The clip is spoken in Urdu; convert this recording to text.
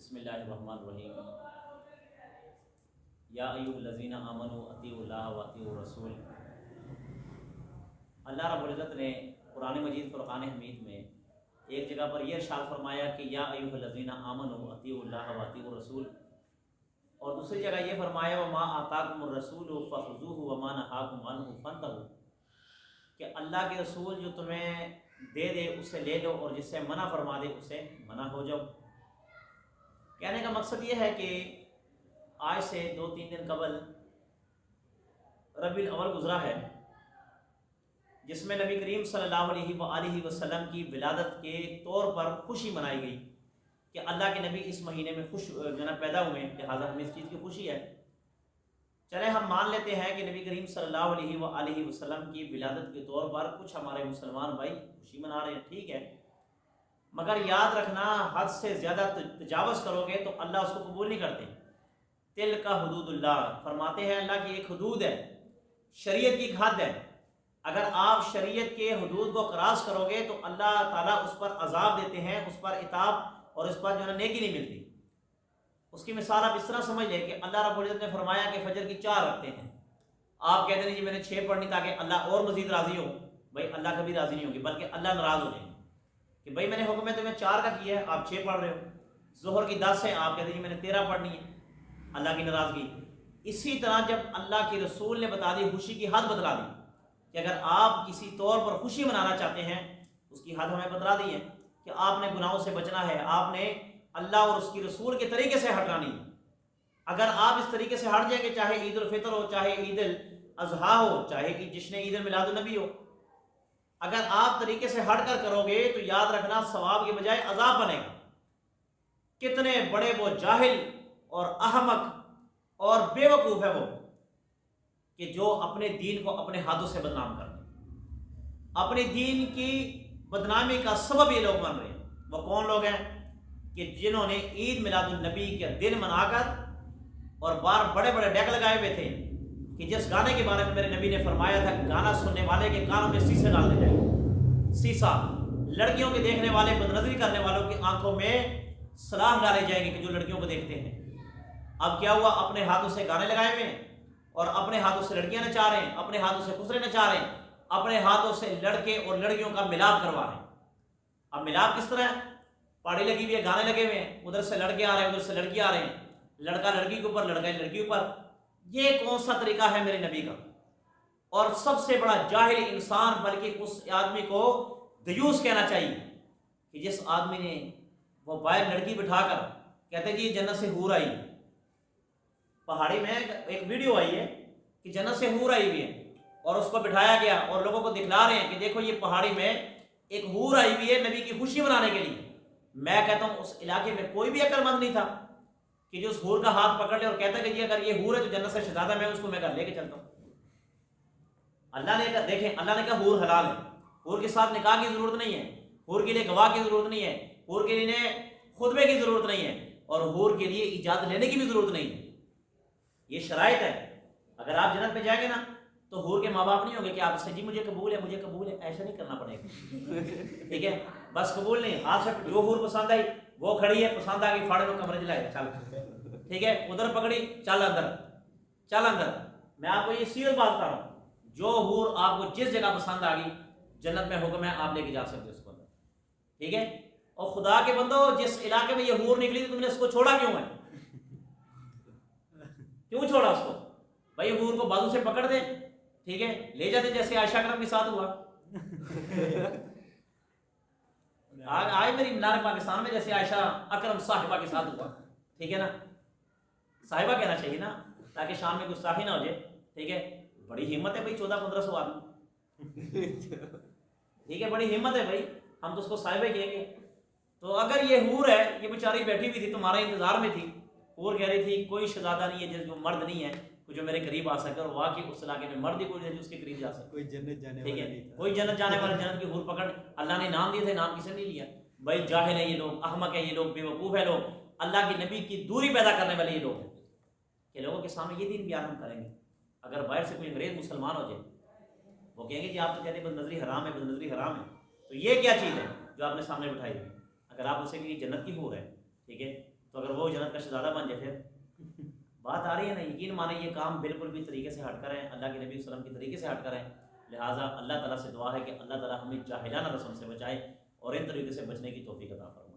بسم اللہ الرحمن الرحیم یا ایھا الذین آمنوا اطیعوا اللہ و اطیعوا الرسول۔ اللہ رب العزت نے قرآن مجید فرقان حمید میں ایک جگہ پر یہ ارشاد فرمایا کہ یا ایھا الذین آمنوا اطیعوا اللہ و اطیعوا الرسول، اور دوسری جگہ یہ فرمایا وما آتاکم الرسول فخذوہ وما نہاکم عنہ فانتہوا، کہ اللہ کے رسول جو تمہیں دے دے اسے لے لو اور جس سے منع فرما دے اسے منع ہو جاؤ۔ کہنے کا مقصد یہ ہے کہ آج سے 2-3 دن قبل ربیع الاول گزرا ہے، جس میں نبی کریم صلی اللہ علیہ وآلہ وسلم کی ولادت کے طور پر خوشی منائی گئی کہ اللہ کے نبی اس مہینے میں پیدا ہوئے، لہٰذا ہمیں اس چیز کی خوشی ہے۔ چلے ہم مان لیتے ہیں کہ نبی کریم صلی اللہ علیہ وآلہ وسلم کی ولادت کے طور پر کچھ ہمارے مسلمان بھائی خوشی منا رہے ہیں، ٹھیک ہے، مگر یاد رکھنا حد سے زیادہ تجاوز کرو گے تو اللہ اس کو قبول نہیں کرتے۔ تلک حدود اللہ، فرماتے ہیں اللہ کی ایک حدود ہے، شریعت کی ایک حد ہے، اگر آپ شریعت کے حدود کو کراس کرو گے تو اللہ تعالیٰ اس پر عذاب دیتے ہیں، اس پر عتاب اور اس پر جو ہے نیکی نہیں ملتی۔ اس کی مثال آپ اس طرح سمجھ لیں کہ اللہ رب العزت نے فرمایا کہ فجر کی 4 رکھتے ہیں، آپ کہتے ہیں جی میں نے 6 پڑھنی تاکہ اللہ اور مزید راضی ہو، بھائی اللہ کبھی راضی نہیں ہوگی بلکہ اللہ ناراض ہو جائیں گے کہ بھائی میں نے حکم ہے تمہیں 4 کا کیا ہے، آپ 6 پڑھ رہے ہو۔ ظہر کی 10 ہے، آپ کہتے ہیں جی میں نے 13 پڑھنی ہے، اللہ کی ناراضگی۔ اسی طرح جب اللہ کے رسول نے بتا دی، خوشی کی حد بتلا دی کہ اگر آپ کسی طور پر خوشی منانا چاہتے ہیں، اس کی حد ہمیں بتلا دی ہے کہ آپ نے گناہوں سے بچنا ہے، آپ نے اللہ اور اس کی رسول کے طریقے سے ہٹنا نہیں۔ اگر آپ اس طریقے سے ہٹ جائیں گے، چاہے عید الفطر ہو، چاہے عید الاضحیٰ ہو، چاہے جشن عید میلاد النبی ہو، اگر آپ طریقے سے ہٹ کر کرو گے تو یاد رکھنا ثواب کے بجائے عذاب بنے گا۔ کتنے بڑے وہ جاہل اور احمق اور بے وقوف ہے وہ کہ جو اپنے دین کو اپنے ہاتھوں سے بدنام کر رہے ہیں، اپنے دین کی بدنامی کا سبب یہ لوگ بن رہے ہیں۔ وہ کون لوگ ہیں کہ جنہوں نے عید میلاد النبی کے دن منا کر اور بڑے بڑے ڈیک لگائے ہوئے تھے کہ جس گانے کے بارے میں میرے نبی نے فرمایا تھا کہ گانا سننے والے کے کانوں میں سیسے ڈال دے جائے، سیسا، لڑکیوں کے دیکھنے والے، بدنظری کرنے والوں کی آنکھوں میں سلاخ ڈالے جائیں گے کہ جو لڑکیوں کو دیکھتے ہیں۔ اب کیا ہوا، اپنے ہاتھوں سے گانے لگائے ہوئے ہیں اور اپنے ہاتھوں سے لڑکیاں نچا رہے ہیں، اپنے ہاتھوں سے خسرے نچا رہے ہیں، اپنے ہاتھوں سے لڑکے اور لڑکیوں کا ملاپ کروا رہے ہیں۔ اب ملاپ کس طرح ہے؟ پاڑی لگی ہوئی ہے، گانے لگے ہوئے ہیں، ادھر سے لڑکے آ رہے ہیں، ادھر سے لڑکی آ رہے ہیں، لڑکا لڑکی کے اوپر، لڑکا لڑکی کے اوپر۔ یہ کون سا طریقہ ہے میرے نبی کا؟ اور سب سے بڑا جاہل انسان، بلکہ اس آدمی کو دیوس کہنا چاہیے کہ جس آدمی نے وہ باہر لڑکی بٹھا کر کہتے ہیں جی جنت سے حور آئی، پہاڑی میں ایک ویڈیو آئی ہے کہ جنت سے حور آئی ہوئی ہے اور اس کو بٹھایا گیا اور لوگوں کو دکھلا رہے ہیں کہ دیکھو یہ پہاڑی میں ایک حور آئی ہوئی ہے نبی کی خوشی منانے کے لیے۔ میں کہتا ہوں اس علاقے میں کوئی بھی عقل مند نہیں تھا کہ جو اس حور کا ہاتھ پکڑ لے اور کہتا کہ جی اگر یہ حور ہے تو جنت سے شہزادہ میں اس کو میں گھر لے کے چلتا ہوں۔ اللہ نے کہا، دیکھیں اللہ نے کہا حور حلال ہے، حور کے ساتھ نکاح کی ضرورت نہیں ہے، حور کے لیے گواہ کی ضرورت نہیں ہے، حور کے لیے خطبے کی ضرورت نہیں ہے، اور حور کے لیے اجازت لینے کی بھی ضرورت نہیں ہے۔ یہ شرائط ہے۔ اگر آپ جنت میں جائیں گے نا تو حور کے ماں باپ نہیں ہوں گے کہ آپ سے جی مجھے قبول ہے، مجھے قبول ہے، ایسا نہیں کرنا پڑے گا، ٹھیک ہے؟ بس قبول نہیں، ہاتھ سے جو حور پسند آئی وہ کھڑی ہے، پسند آ گئی پھاڑے میں کمرے جلائے چل، ٹھیک ہے، ادھر پکڑی چل اندر، چل اندر۔ میں آپ کو یہ سیریس بات بتا رہا ہوں، جو حور آپ کو جس جگہ پسند آ گئی جنت میں حکم ہے آپ لے کے جا سکتے اس کو، ٹھیک ہے؟ اور خدا کے بندو جس علاقے میں یہ حور نکلی تو تم نے اس کو چھوڑا کیوں ہے؟ کیوں چھوڑا اس کو؟ بھائی حور کو بازو سے پکڑ دے، ٹھیک ہے، لے جاتے جیسے عائشہ اکرم کے ساتھ ہوا۔ آج میری مینار پاکستان میں جیسے عائشہ اکرم صاحبہ کے ساتھ ہوا، ٹھیک ہے نا، صاحبہ کہنا چاہیے نا تاکہ شام میں گستاخی نہ ہو جائے، ٹھیک ہے؟ بڑی ہمت ہے بھائی 1400-1500 آدمی، ٹھیک ہے، بڑی ہمت ہے بھائی، ہم تو اس کو صاحبہ کہیں گے۔ تو اگر یہ حور ہے، یہ بیچاری بیٹھی ہوئی تھی تمہارے انتظار میں تھی، حور کہہ رہی تھی کوئی شہزادہ نہیں ہے جو مرد نہیں ہے جو میرے قریب آ سکے، اور واقعی اس علاقے میں مرد ہی کوئی نہیں جو اس کے قریب جا سکے، کوئی جنت جانے ٹھیک والا ہے، نہیں تھا، کوئی جنت جانے والا، جنت کی حور پکڑ، اللہ نے نام دیے تھے، نام کسی نے نہیں لیا۔ بھائی جاہل ہیں یہ لوگ، احمق ہیں یہ لوگ، بے وقوف ہیں لوگ، اللہ کے نبی کی دوری پیدا کرنے والے یہ لوگ ہیں کہ لوگوں کے سامنے یہ دین بیان ہم کریں گے۔ اگر باہر سے کوئی انگریز مسلمان ہو جائے وہ کہیں گے جی آپ تو کہتے ہیں بدنظری حرام ہے، بدنظری حرام ہے، تو یہ کیا چیز ہے جو آپ نے سامنے بٹھائی ہوئی؟ اگر آپ اسے کہ جنت کی حور ہے، ٹھیک ہے، تو اگر وہ جنت کا شہزادہ بن جائے پھر بات آ رہی ہے نا. یقین مانیں یہ کام بالکل بھی طریقے سے ہٹ کر ہیں، اللہ کے نبی صلی اللہ علیہ وسلم کے طریقے سے ہٹ کر ہیں. لہٰذا اللہ تعالیٰ سے دعا ہے کہ اللہ تعالیٰ ہمیں جاہلانہ رسم سے بچائے اور ان طریقے سے بچنے کی توفیق عطا فرمائے.